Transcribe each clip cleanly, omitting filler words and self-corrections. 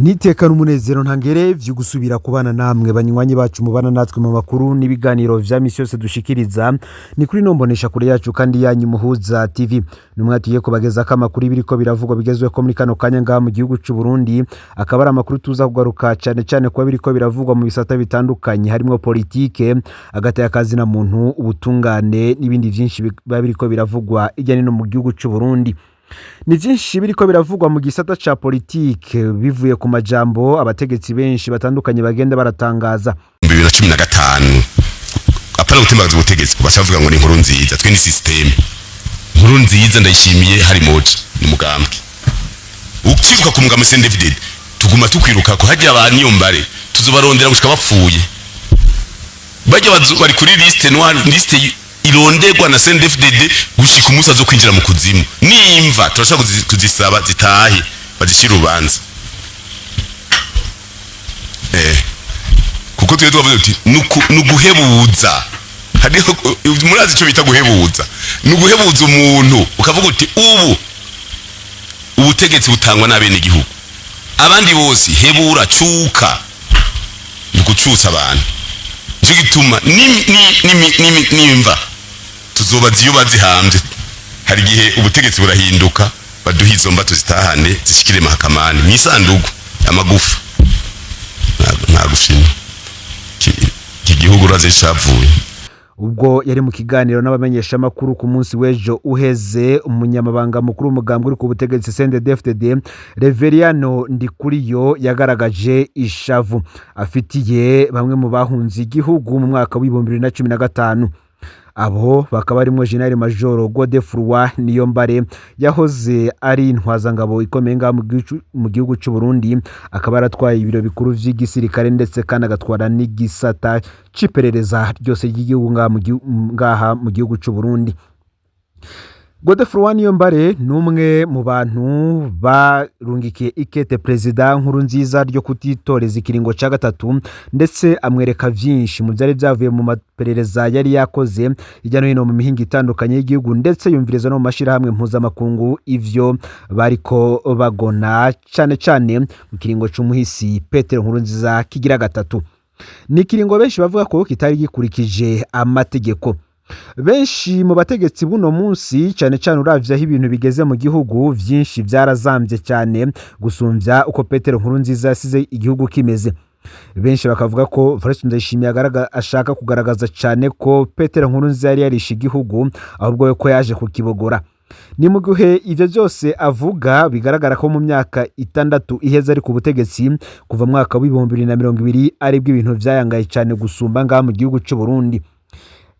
Nitekana umunezero ntangere vyo gusubira kubana namwe banywanyi bacu mubana natwe mu makuru n'ibiganiro vya misi yose dushikiriza ni kuri nombonesha kure yacu kandi yanyu Muhuza TV numwatiye ko bageza ko amakuru biriko biravugwa bigezwe ko muri kano kanya ngaha mu gihugu c'u Burundi akabara amakuru tuza kugaruka cyane ko biriko biravugwa mu bisata bitandukanye harimo politike agataya kazi na muntu ubutungane n'ibindi vyinshi biriko biravugwa ijyane no mu gihugu c'u Burundi. Ni vyinshi biriko biravugwa mu gisata ca politike bivuye ku majambo abategetsi benshi batandukanye bagenda baratangaza. 2015 apana gutembaza ubutegetsi basavuga ngo ni inkuru nziza twe ni system inkuru nziza ndayishimiye hari moje ni mugambwe ukiruka ku mugambwe CNDD tuguma tukwiruka ko hajya abaniyombare tuzobarondera gushika bapfuye bajya bari kuri liste irondegwa na CNDD gushika umusa zo kwinjira mu kuzimu nimva turashaka kuzisaba zitahe bazishira ubanza kuko twe twavuze uti nuguhebuza hariho murazi cyo bita guhebuza nuguhebuza umuntu ukavuga uti ubutegetsi butangwa n'abene igihugu abandi bose hebura cuka nugucusa abantu cyo gituma nimva tuzobaza iyo bazihambye hari gihe ubutegetsi burahinduka baduhizo mba tuzitahane zishikire mahakamani mwisandugu amagufa nagushima iki gihugu raze cavuye. Ubwo yari mu kiganiro n'abamenyesha makuru ku munsi wejo uheze umunyamabanga mukuru umugambwe uri ku butegetsi CNDD-FDD Reveriano Ndikuriyo yagaragaje ishavu afitiye bamwe mu bahunze igihugu mu mwaka wa 2015. Abo bakaba arimo General Major Godefroid Niyombare yahoze ari intwazangabo ikomenga mu gihugu c'u Burundi akaba aratwaye ibiro bikuru vy'igisirikare ndetse kandi agatwara n'igisata ciperereza ryose ry'igihugu ngaha mu gihugu c'u Burundi. Godefroid Niyombare numwe mu bantu barungikiye ikete president Nkurunziza ryo kutitoreza ikiringo ca gatatu ndetse amwereka vyinshi mu byari byavuye mu maperereza yari yakoze ijyano hino mu mihinga itandukanye y'igihugu ndetse yumviriza no mu mashira hamwe mpuzamakungu ivyo bariko bagona cyane mu kiringo c'umuhisi Petero Nkurunziza kigira gatatu. Ni kiringo benshi bavuga ko kitari gikurikije amategeko. Benshi mu bategetsi buno munsi cyane uravye aho ibintu bigeze mu gihugu vyinshi byarazambye cyane gusumvya uko Petero Nkurunziza yasize igihugu kimeze. Benshi bakavuga ko Valens Ndayishimiye ashaka kugaragaza cyane ko Petero Nkurunziza yari yarishe igihugu ahubwo we ko yaje kukibogora. Ni mu gihe ivyo byose avuga bigaragara ko mu myaka 6 iheze ari ku butegetsi kuva mwaka wa 2020 ari bwo ibintu vyayangaye cyane gusumba ngaha mu gihugu c'u Burundi.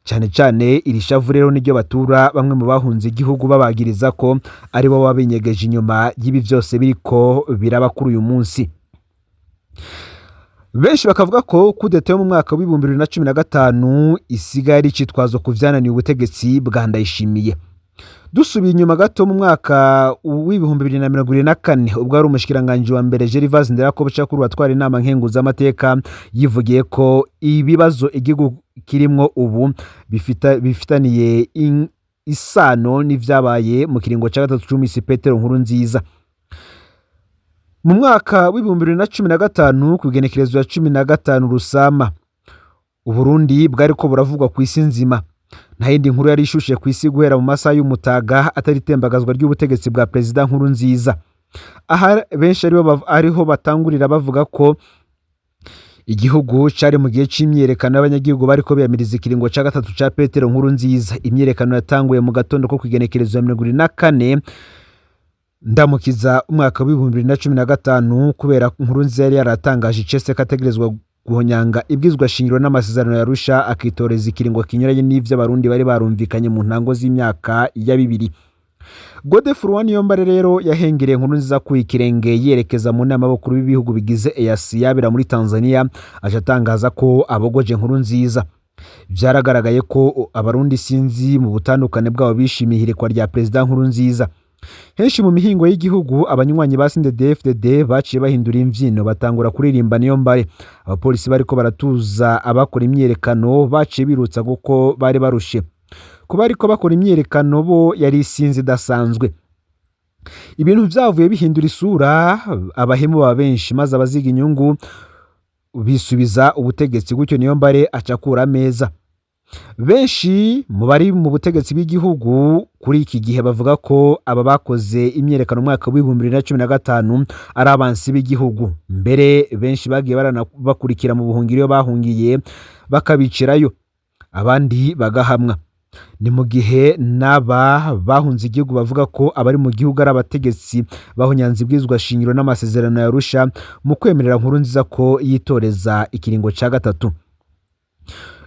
Cyane iri shavu rero niryo batura bamwe mu bahunze igihugu babagiriza ko ari bo babinyegeje inyuma y'ibi byose biriko biraba kuri uyu munsi. Benshi bakavuga ko kudeta mu mwaka wa 2015 isigaye ari citwazo kuvyananiye ubutegetsi bwa Ndayishimiye. Dusubiye inyuma gato mu mwaka wa 2024 ubwo ari umushikiranganje wa mbere Gervais Nderakobuca kuri watwara inama nkenguza amateka yivugiye ko ibibazo igihugu kirimwo ubu bifitaniye isano n'ivyabaye mu kiringo ca gatatu c'umisi Petero Nkurunziza. Mu mwaka wa 2015 kugenekerezo ya 15 Rusama Uburundi bwari ko buravugwa ku isi nzima. Nta yindi nkuru yari ishushe ku isi guhera mu masaha y'umutaga atari tembagazwa ry'ubutegetsi bwa President Nkurunziza. Aha benshi ariho batangurira bavuga ko igihugu cari mu gihe c'imyerekano y'abanyagihugu bariko biyamiriza ikiringo ca gatatu ca Petero Nkurunziza. Imyerekano yatanguye mu gatondo ko kwigenekerezo ya 24 ndamukiza umwaka wa 2015 kubera Nkurunziza yari yaratangaje icese kategerezwa guhonyanga ibwizwa shingiro n'amasezerano ya Arusha akitoreza ikiringo kinyuranye n'ivyo abarundi bari barumvikanye mu ntango z'imyaka ya 2. Godefroid Niyombare rero yahengereye Nkurunziza ku ikirenge yerekeza mu nama y'abakuru b'ibihugu bigize EAC yabira muri Tanzania acatangaza ko abogoje Nkurunziza. Byaragaragaye ko abarundi sinzi mu butandukane bwabo bishimiye kwa rya President Nkurunziza. Henshi mu mihingo y'igihugu abanywanyi ba CNDD-FDD baciye bahindura imvyino batangura kuririmba Niyombare. Abapolisi bariko baratuza abakora imyerekano baciye birutsa guko bari barushe. Kuba ariko bakora imyerekano bo yari isinzi dasanzwe. ibintu vyavuye bihindura isura, abahemu baba benshi maze abaziga inyungu bisubiza ubutegetsi, gutyo Niyombare acakura ameza. Benshi mu bari mu butegetsi bw'igihugu kuri iki gihe bavuga ko aba bakoze imyerekano mu mwaka wa 2015 ari abansi b'igihugu, mbere benshi bagiye bakurikira mu buhungiro iyo bahungiye bakabicirayo, abandi bagahamwa. Ni mu gihe n'aba bahunze igihugu bavuga ko abari mu gihugu ari abategetsi bahunyanze ibwirizwa shingiro n'amasezerano ya Arusha mu kwemerera Nkurunziza ko yitoreza ikiringo ca gatatu.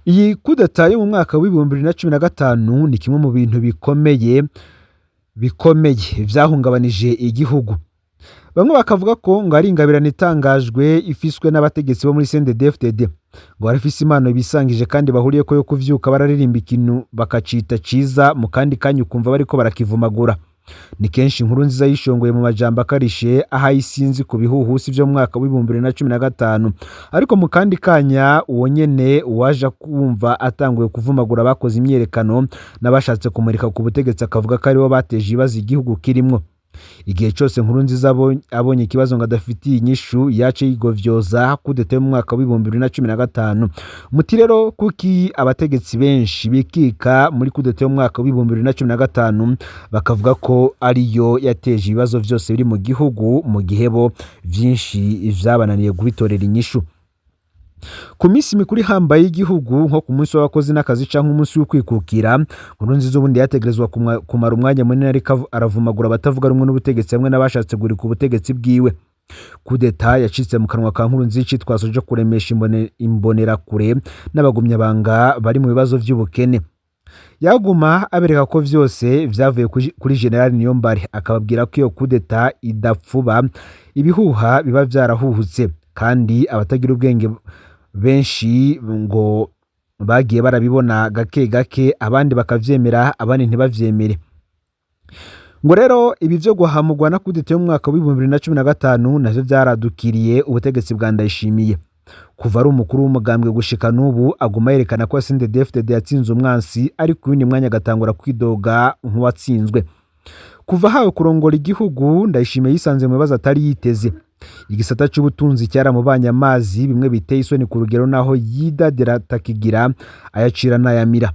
Iyi kudeta yo mu mwaka wa 2015 ni kimwe mu bintu bikomeye vyahungabanije igihugu. Bamwe bakavuga ko ngo ari ingabirano itangajwe ifiswe n'abategetsi bo muri CNDD-FDD, ngo barafise impano bisangije kandi bahuriye ko yo kuvyuka bararirimba ikintu bakacita ciza mu kandi kanya ukumva bariko barakivumagura. Ni kenshi Nkurunziza yishongoye mu majambo akarishe aha isinzi ku bihuhusi vyo mu mwaka wa 2015, ariko mu kandi kanya uwo nyene waje kumva atanguye kuvumagura bakoze imyerekano n'abashatse kumurika ku butegetsi, akavuga ko aribo bateje ibibazo igihugu kirimwo. Igihe cyose Nkurunziza abonye ikibazo ngo adafitiye inyishu yace yigovyoza kudeta mu mwaka wa 2015. Muti rero kuki abategetsi benshi bikika muri kudeta mu mwaka wa 2015 bakavuga ko ariyo yateje ibibazo vyose biri mu gihugu, mu gihe bo vyinshi vyabananiye gubitorera inyishu. Ku minsi mikuru ihambaye y'igihugu nko ku munsi w'abakozi n'akazi canke umunsi w'ukwikukira, Nkurunziza ubundi yategerezwa kumara umwanya munini ariko aravumagura batavuga rumwe n'ubutegetsi hamwe n'abashatse gurika ubutegetsi bwiwe. Kudeta yacitse mu kanwa ka Nkurunziza icitwazo cyo kuremesha imbonerakure n'abagumyabanga bari mu bibazo vy'ubukene. Yaguma abereka ko vyose vyavuye kuri General Niyombare, akababwira ko iyo kudeta idapfuba, ibihuha biba vyarahuhutse, kandi abatagira ubwenge benshi ngo bagiye barabibona gake gake, abandi bakavyemera abandi ntibavyemere. Ngo rero ibi vyo guhamugwa na kudeta yo mu mwaka wa 2015 navyo vyaradukiriye ubutegetsi bwa Ndayishimiye. Kuva ari umukuru w'umugambwe gushika n'ubu aguma yerekana ko CNDD-FDD yatsinze umwansi, ariko uyu mwanya agatangura kwidoga nk'uwatsinzwe. Kuva hawe kurongora igihugu, Ndayishimiye yisanze mu bibazo atari yiteze. Igisata cy'ubutunzi cyaramubanye amazi, bimwe biteye isoni ku rugero naho yidadira takigira ayacira n'ayamira.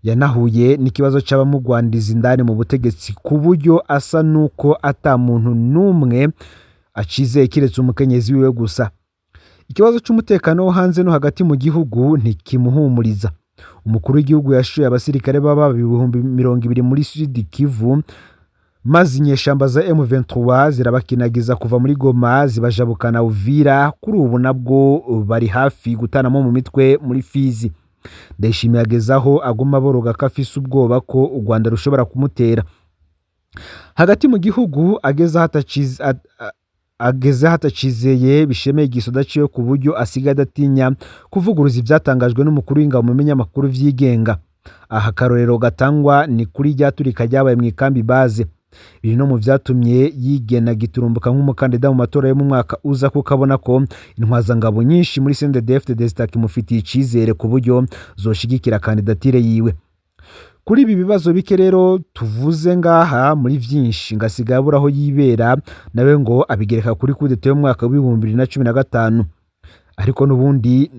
Yanahuye n'ikibazo c'abamugwandiza indani mu butegetsi ku buryo asa nuko ata muntu numwe acizeye kiretse umukenyezi wiwe gusa. Ikibazo c'umutekano wo hanze no hagati mu gihugu ntikimuhumuriza. Umukuru w'igihugu yashuye abasirikare baba 200 muri Sud Kivu, maze inyeshamba za M23 zirabakinagiza kuva muri Goma zibajabukana Uvira, kuri ubu nabwo bari hafi gutanamo mu mitwe muri Fizi. Ndayishimiye agezaho aguma boroga ko afise ubwoba ko u Rwanda rushobora kumutera. Hagati mu gihugu ageze hatacizeye bishemeye igisoda ciwe ku buryo asiga adatinya kuvuguruza ivyatangajwe n'umukuru w'ingabo mu binyamakuru vyigenga. Aha karorero gatangwa ni kuri ryaturika ryabaye mu ikambi Baze. Biri no mu vyatumye yigena giturumbuka nk'umukandida mu matora yo mu mwaka uza, kuko abona ko intwazangabo nyinshi muri CNDD-FDD zitakimufitiye icizere ku buryo zoshigikira kandidatire yiwe. Kuri ibi bibazo bike rero tuvuze ngaha muri vyinshi, ngasigaye abura aho yibera nawe ngo abigereka kuri kudeta yo mu mwaka wa 2015. Ariko nubundi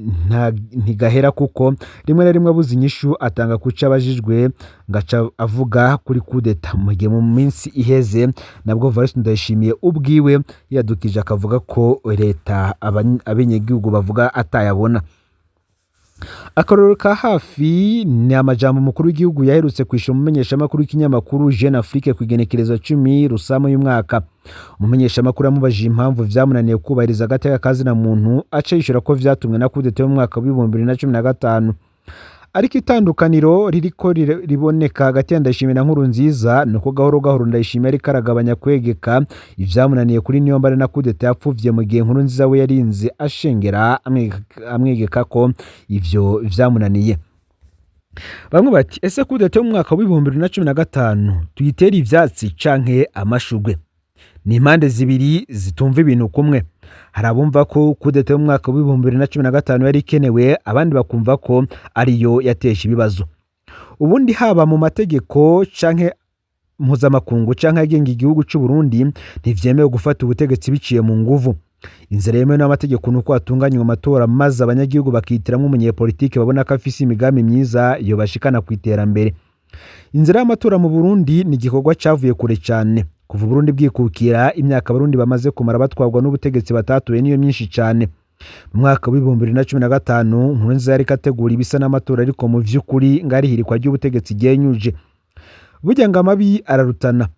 ntigahera, kuko rimwe na rimwe abuze inyishu atanga kuca abajijwe ngaca avuga kuri kudeta. Mu gihe mu minsi iheze nabwo Evariste Ndayishimiye ubwiwe yadukije akavuga ko leta abenyegihugu bavuga atayabona. Akarorero ka hafi ni amajambo umukuru w'igihugu yaherutse kwishura umumenyeshamakuru w'ikinyamakuru Jeune Afrique ku igenekerezo 10 Rusama y'umwaka. Umumenyeshamakuru yamubajije impamvu vyamunaniye kubahiriza agateka kazina muntu, aca yishura ko vyatumwe na kudeta yo mu mwaka wa 2015. Ariko itandukaniro ririko riboneka hagati ya Ndayishimiye na Nkurunziza nuko gahoro gahoro Ndayishimiye ariko aragabanya kwegeka ivyamunaniye kuri Niyombare na kudeta yapfuvye, mu gihe Nkurunziza we yarinze ashengera amwegeka ko ivyo vyamunaniye. Bamwe bati ese kudeta yo mu mwaka wa 2015 tuyitera ivyatsi canke amashugwe? Ni impande zibiri zitumva ibintu kumwe. Hari abumva ko kudeta yo mu mwaka wa 2015 yari ikenewe, abandi bakumva ko ariyo yateje ibibazo. Ubundi haba mu mategeko canke mpuzamakungu canke agenga igihugu c'u Burundi ntivyemewe gufata ubutegetsi biciye mu nguvu. Inzira yemewe n'amategeko nuko hatunganywa amatora maze abanyagihugu bakitiramwo umunyepolitike babona ko afise imigambi myiza yobashikana kw'iterambere. Inzira y'amatora mu Burundi ni igikorwa cavuye kure cane. Kuva Burundi bwikukira, imyaka Abarundi bamaze kumara batwarwa n'ubutegetsi batatuye niyo myinshi cane. Mu mwaka wa 2015 Nkurunziza yariko ategura ibisa n'amatora, ariko mu vy'ukuri ngarihirikwa ry'ubutegetsi ryenyuje. Burya ngo amabi ararutana.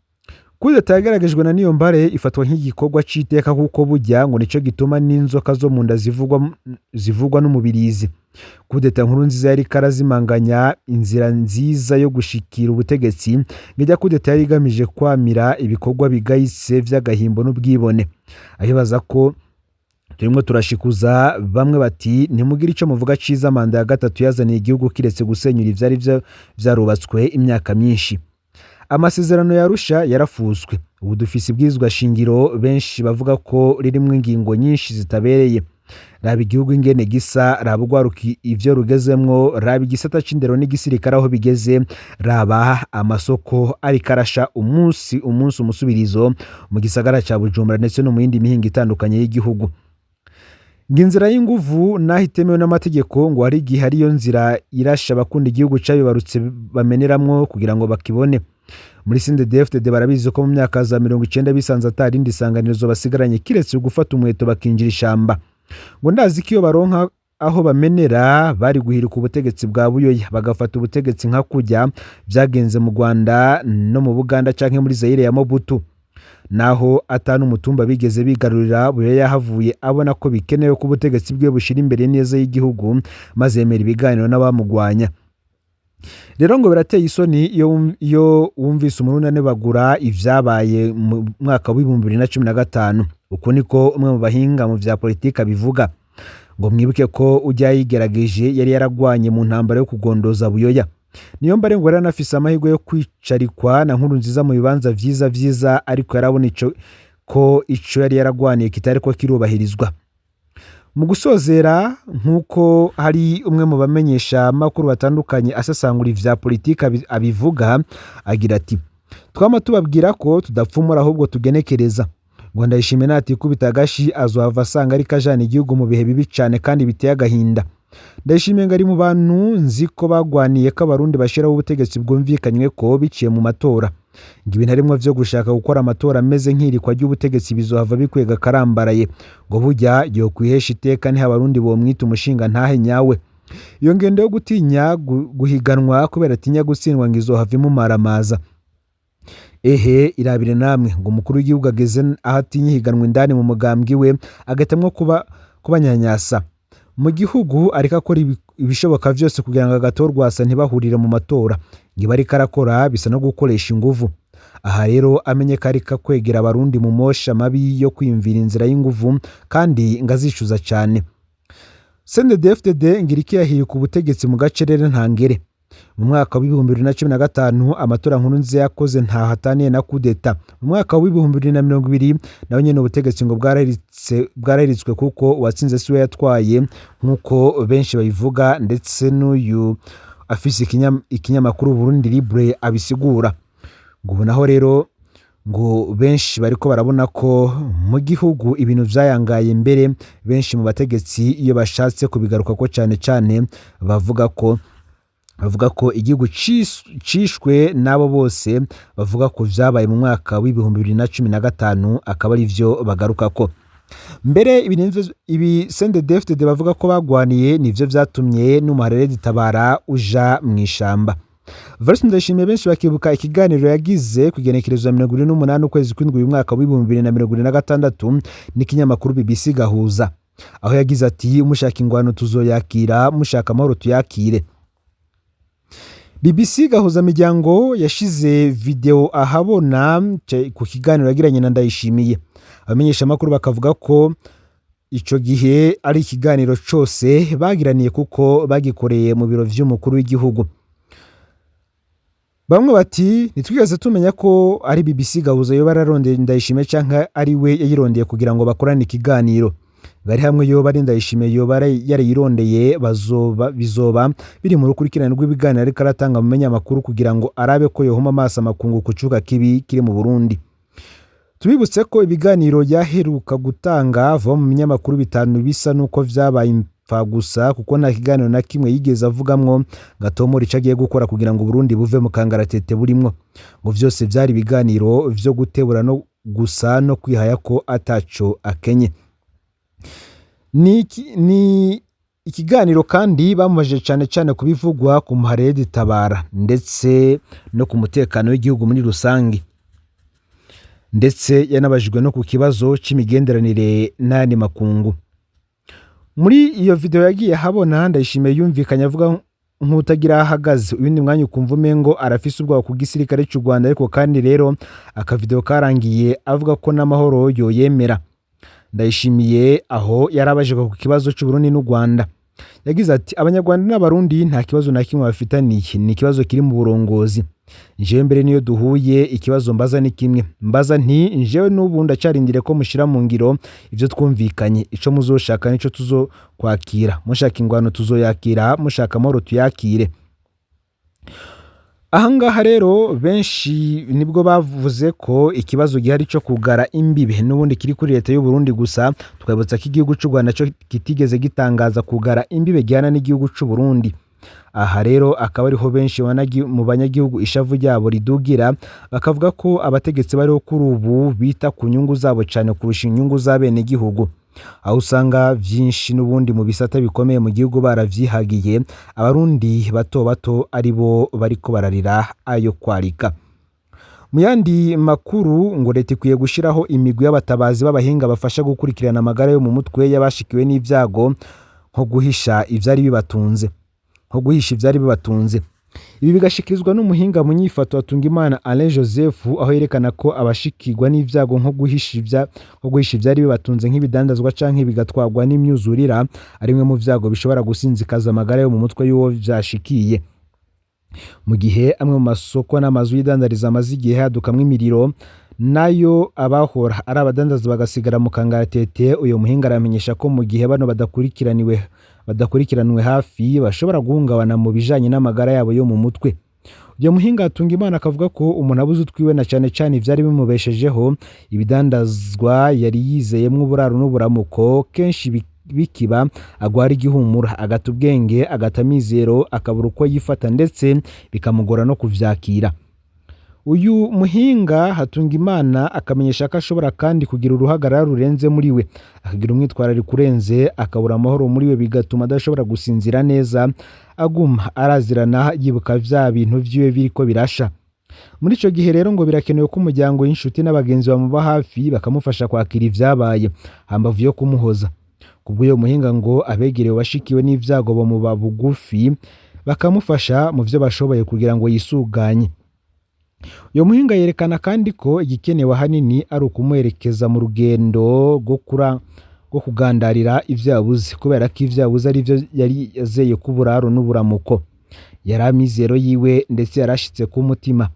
Kudeta yagaragajwe na Niyombare ifatwa nk'igikorwa c'iteka, kuko burya ngo nico gituma n'inzoka zo mu nda zivugwa n'umubirizi. Kudeta Nkurunziza yari karazimanganya inzira nziza yo gushikira ubutegetsi, ngijya kudeta yari igamije kwamira ibikorwa bigayitse vy'agahimbo n'ubwibone. Ahibaza ko turimo turashikuza, bamwe bati ntimugira ico muvuga ciza manda ya gatatu yazaniye igihugu kiretse gusenyura ivyari vyarubatswe imyaka myinshi. Amasezerano ya Arusha yarafuswe. Ubu dufise ibwirizwa shingiro benshi bavuga ko ririmwo ingingo nyinshi zitabereye. Raba igihugu ingene gisa, raba urwaruka ivyo rugezemwo, raba igisata c'indero n'igisirikare aho bigeze, raba amasoko ariko arasha umunsi umusubirizo mu gisagara ca Bujumbura ndetse no mu yindi mihingo itandukanye y'igihugu. Inzira y'inguvu naho itemewe n'amategeko ngo hari igihe ariyo nzira irasha abakunda igihugu cabibarutse bameneramwo kugira ngo bakibone. Muri CNDD-FDD barabizi ko mu myaka za 90 bisanze atarindi sanganirizo basigaranye kiretse gufata umuheto bakinjira ishamba. Ngo ndazi ko iyo baronka aho bamenera bari guhirika ubutegetsi bwa Buyoya, bagafata ubutegetsi nka kujya vyagenze mu Rwanda no mu Buganda canke muri Zaire ya Mobutu. Naho atanu umutumba bigeze bigarurira, Buyoya yahavuye abona ko bikenewe ko ubutegetsi bwe bushira imbere neza y'igihugu, maze yemera ibiganiro n'abamugwanya. Rero ngo birateye isoni iyo wumvise umurunane bagura ivyabaye mu mwaka wa 2015. Uko niko umwe mu bahinga mu vya politika bivuga. Ngo mwibuke ko ujya yigerageje yari yaragwanye mu ntambara yo kugondoza Buyoya. Niyombare ngo yaranafise amahirwe yo kwicarikwa na Nkurunziza mu bibanza vyiza, ariko yarabona ico yari yaragwaniye kitari ko kirubahirizwa. Mu gusozera, nkuko hari umwe mu bamenyesha makuru batandukanye asasangura ivya politika abivuga, agira ati twama tubabwira ko tudapfumura ahubwo tugenekereza. Ngo Ndayishimiye natikubita agashi azohava asanga ari kajana igihugu mu bihe bibi cane kandi biteye agahinda. Ndayishimiye ngari mu bantu nzi ko bagwaniye ko Abarundi bashiraho ubutegetsi bwumvikanywe ko biciye mu matora. Ngo ibintu arimwo vyo gushaka gukora amatora ameze nk'irikwa ry'ubutegetsi bizohava bikwega karambaraye. Ngo burya yo kwihesha iteka ni Abarundi bomwita umushinga ntahe nyawe. Iyo ngendo yo gutinya guhiganwa kubera atinya gutsindwa ngo izohava imumaramaza. Ehe irabire namwe ngo umukuru w'igihugu ageze aho atinya higanwa indani mu mugambwe we, agatamwo kubanyanyasa mu gihugu, ariko akora ibishoboka vyose kugira ngo agatorwa asa ntibahurire mu matora. Ngiba ariko arakora bisa no gukoresha inguvu. Aha rero amenye ko ariko kwegera Abarundi mu mosha mabi yo kwiyumvira inzira y'inguvu kandi ngazicuza cane. CNDD-FDD ngiriki yahirika ubutegetsi mu gacerere ntangere. Mu mwaka wa 2015 amatora Nkurunziza yakoze nta hataniye na kudeta. Mu mwaka wa 2020 naho nyene ubutegetsi ngo bwararitswe kuko uwatsinze siwe yatwaye, nkuko benshi babivuga, ndetse n'uyu afise ikinyamakuru Burundi Libre abisigura. Ngo naho rero ngo benshi bariko barabona ko mu gihugu ibintu vyayangaye, mbere benshi mu bategetsi iyo bashatse kubigaruka ko cane bavuga ko igihugu cishwe nabo bose bavuga ko vyabaye mu mwaka wa 2015, akaba ari vyo bagaruka ko. Mbere ibi CNDD-FDD bavuga ko bagwaniye nivyo vyatumye n'umuharere ditabara uja mw'ishamba. Varisi Ndayishimiye benshi bakibuka ikiganiro yagize kugenekerezwa 28 ukwezi kw'indwi uyu mwaka wa 2026 n'ikinyamakuru BBC Gahuza, aho yagize ati mushaka ingwano tuzoyakira, mushaka amahoro tuyakire. BBC Gahuza Miryango yashize video ahabona ku kiganiro yagiranye na Ndayishimiye. Abamenyesha makuru bakavuga ko ico gihe ari ikiganiro cose bagiraniye kuko bagikoreye mu biro vy'umukuru w'igihugu. Bamwe bati nitwigeze tumenya ko ari BBC Gahuza yo bararondeye Ndayishimiye canke ari we yayirondeye kugira ngo bakorane ikiganiro. bari hamwe yoba ari Ndayishimiye yoba yarayirondeye bizoba biri mu rukurikirane rw'ibiganiro ariko aratanga mu menyamakuru kugira ngo arabe ko yohuma amaso amakungu ku cuka kibi kiri mu Burundi. Tubibutse ko ibiganiro yaheruka gutanga vuba mu menyamakuru bitanu bisa nuko vyabaye impfa gusa kuko nta kiganiro na kimwe yigeze avugamwo gatomora ico agiye gukora kugira ngo Burundi buve mu kangaratete burimwo, ngo vyose vyari ibiganiro vyo gutebura no gusa no kwihaya ko ataco akenye. Ni ikiganiro kandi bamubajije cane kubivugwa ku muharedi Tabara ndetse no ku mutekano w'igihugu muri rusangi, ndetse yanabajijwe no ku kibazo c'imigenderanire n'andi makungu. Muri iyo video yagiye habona Ndayishimiye yumvikanye avuga nk'utagira ahagaze, ubundi mwanya ukumva umengo arafise ubwoba ku gisirikare cy'u Rwanda, ariko kandi rero akavideo karangiye avuga ko n'amahoro yoyemera. Ndayishimiye aho yarabajijwe ku kibazo cy'u Burundi n'u Rwanda yagize ati abanyarwanda n'abarundi nta kibazo na kimwe bafitaniye, ni ikibazo kiri mu burongozi. Njewe mbere niyo duhuye ikibazo mbaza ni kimwe, mbaza nti njewe n'ubu ndacarindire ko mushira mu ngiro ivyo twumvikanye, ico muzoshaka nico tuzokwakira, mushaka ingwano tuzoyakira, mushaka amahoro tuyakire. Ahangaha rero benshi nibwo bavuze ko ikibazo gihari cyo kugara imbibe n'ubundi kiri kuri leta y'u Burundi gusa, twabutsa ko igihugu cy'u Rwanda cyo kitigeze gitangaza kugara imbibe gihana n'igihugu cy'u Burundi. Aha rero akaba ariho benshi mu banyagihugu ishavu ryabo ridugira, bakavuga ko abategetsi bariho kuri ubu bita ku nyungu zabo cyane kurusha inyungu z'abene gihugu, aho usanga vyinshi n'ubundi mu bisata bikomeye mu gihugu baravyihagiye, abarundi bato bato aribo bariko bararira ayo kwarika. Mu yandi makuru ngo leta ikwiye gushiraho imigwi y'abatabazi b'abahinga bafasha gukurikirana amagara yo mu mutwe y'abashikiwe n'ivyago nko guhisha ivyari bibatunze. Ibi bigashikirizwa n'umuhinga mu nyifato Hatungimana Alain Joseph, aho yerekana ko abashikirwa n'ivyago nko guhisha ivyari bibatunze nk'ibidandazwa canke bigatwarwa n'imyuzurira ari bimwe mu vyago bishobora gusinzikaza amagara yo mu mutwe y'uwo vyashikiye. Mu gihe amwe mu masoko n'amazu y'idandariza amaze igihe hadukamwo imiriro, nayo abahora ari abadandaza bagasigara mu kangaratete, uyo muhinga aramenyesha ko mu gihe bano badakurikiranwe hafi bashobora guhungabana mu bijanye n'amagara yabo yo mu mutwe. Uyo muhinga Hatungimana akavuga ko umuntu abuze utwiwe na cane ivyari bimubeshejeho, ibidandazwa yari yizeyemwo uburaro n'uburamuko, kenshi bikiba agwara igihumura, agata ubwenge, agata mizero, akabura uko yifata ndetse bikamugora no kuvyakira. Uyu muhinga Hatungimana akamenyesha ko ashobora kandi kugira uruhagarara rurenze muri we, akagira umwitwarariko urenze, akabura amahoro muri we, bigatuma adashobora gusinzira neza, aguma arazirana yibuka vya bintu vyiwe biriko birasha. Muri ico gihe rero ngo birakenewe ko umuryango w'inshuti n'abagenzi bamuba hafi bakamufasha kwakira ivyabaye hambavu yo kumuhoza. Kubw'uyo muhinga ngo abegerewe bashikiwe n'ivyago bamuba bugufi bakamufasha mu vyo bashoboye kugira ngo yisuganye. Uyo muhinga yerekana kandi ko igikenewe hanini ari ukumuherekeza mu rugendo rwo kugandarira ivyo yabuze, kubera ko ivyo yabuze ari vyo yari yazeye k'uburaro n'uburamuko, yari amizero yiwe ndetse yarashitse ku mutima.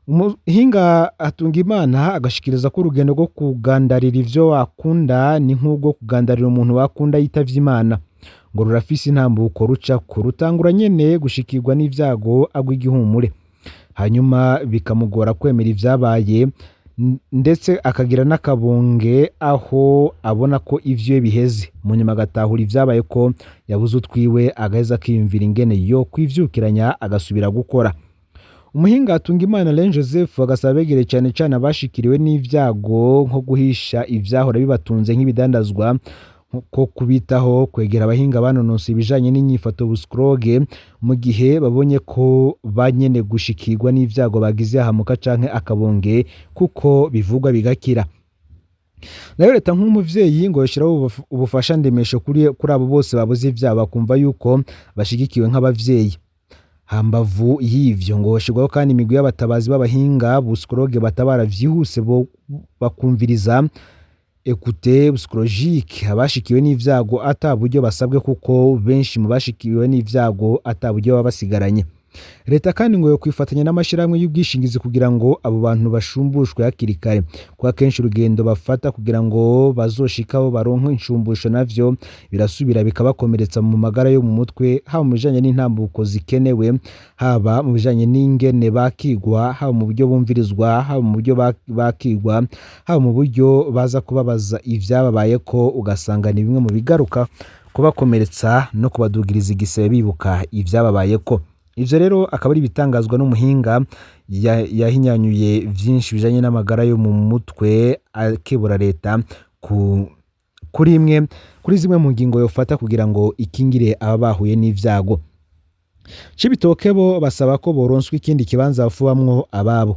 Umuhinga Hatungimana agashikiriza ko urugendo rwo kugandarira ivyo wakunda ni nk'ubwo kugandarira umuntu wakunda yitavye Imana, ngo rurafise intambuko rucako, rutangura nyene gushikirwa n'ivyago agwa igihumure, hanyuma bikamugora kwemera ivyabaye ndetse akagira n'akabonge aho abona ko ivyo biheze, mu nyuma agatahura ivyabaye ko yabuze utwiwe, agaheza akiyumvira ingene yo kwivyukiranya agasubira gukora. Umuhinga Hatungimana Alain Joseph agasaba begereye cane abashikiriwe n'ivyago nko guhisha ivyahora bibatunze nk'ibidandazwa, ko kubitaho, kwegera abahinga banononse ibijanye n'inyifato psychologue mu gihe babonye ko banyene gushikirwa n'ivyago bagize hamuka canke akabonge, kuko bivugwa bigakira. Nayo leta nk'umuvyeyi ngo yashiraho ubufasha ndemesho kuri abo bose babuze ivyabo, bakumva yuko bashigikiwe nk'abavyeyi. Hambavu y'ivyo ngo hoshirwaho kandi imigwi y'abatabazi b'abahinga psychologue batabara vyihuse bakumviriza écoute psychologique abashikiwe n'ivyago ata buryo basabwe, kuko benshi mu bashikiwe n'ivyago ata buryo baba basigaranye. leta kandi ngo yo kwifatanya n'amashirahamwe y'ubwishingizi kugira ngo abo bantu bashumbushwe hakiri kare, kwa kenshi urugendo bafata kugira ngo bazoshikaho baronke inshumbusho navyo birasubira bikabakomeretsa mu magara yo mu mutwe, haba mu bijanye n'intambuko zikenewe, haba mu bijanye n'ingene bakigwa, haba mu buryo bumvirizwa, haba mu buryo bakigwa, haba mu buryo baza kubabaza ivyababayeko, ugasanga ni bimwe mu bigaruka kubakomeretsa no kubadugiriza igisebe bibuka ivyababayeko. Ivyo rero akaba ari ibitangazwa n'umuhinga yahinyanyuye vyinshi bijanye n'amagara yo mu mutwe, akebura leta kuri zimwe mu ngingo yofata kugira ngo ikingire aba bahuye n'ivyago. Cibitoke bo basaba ko boronswa ikindi kibanza bafubamwo ababo.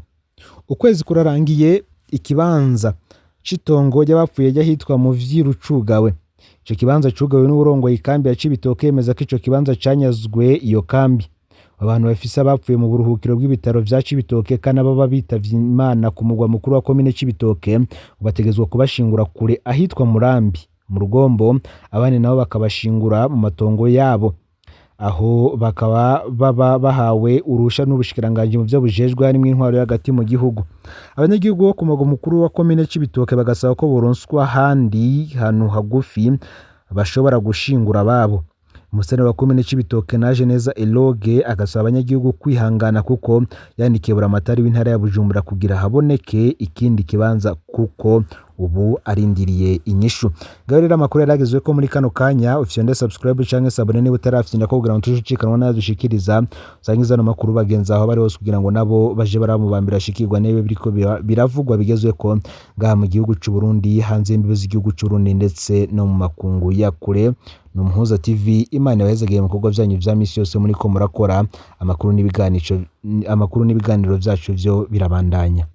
Ukwezi kurarangiye, ikibanza citongo ry'abapfuye ryahitwa mu Vyirucugawe. Ico kibanza cugawe n'uburongoye ikambi ya Cibitoke, yemeza ko ico kibanza canyazwe iyo kambi. Abantu bafise abapfuye mu buruhukiro bw'ibitaro vya Cibitoke kandi baba bitavye Imana ku mugwa mukuru wa komine Cibitoke, bategezwa kubashingura kure ahitwa Murambi mu Rugombo, abandi nabo bakabashingura mu matongo yabo. Aho bakaba baba bahawe urusha n'ubushikiranganje mu vyo bujejwe harimwo intwaro y'agati mu gihugu. Abanyagihugu bo ku mugwa mukuru wa komine Cibitoke bagasaba ko boronswa handi hantu hagufi bashobora gushingura ababo. Umusore wa komine Cibitoke Naje Neza Eloge agasaba abanyagihugu kwihangana kuko yandikiye buramatari w'intara ya Bujumbura kugira haboneke ikindi kibanza kuko ubu arindiriye inyishu. Ngaho rero amakuru yaragezwe ko muri kano kanya, ufyonde subscribe canke sabone niba utarafyinda ko kugira ngo tujikanwa nadushikiriza usangiza no makuru bagenza aho bari hose kugira ngo nabo baje baramubambira shikirwa nebe biriko biravugwa bigezwe ko ngaha mu gihugu c'u Burundi, hanze y'imbibe z'igihugu c'u Burundi ndetse no mu makungu ya kure. Numuhuza TV, Imana yabahezagiye mu bikorwa vyanyu vya misi yose muri ko murakora. Amakuru n'ibiganiro vyacu vyo birabandanya.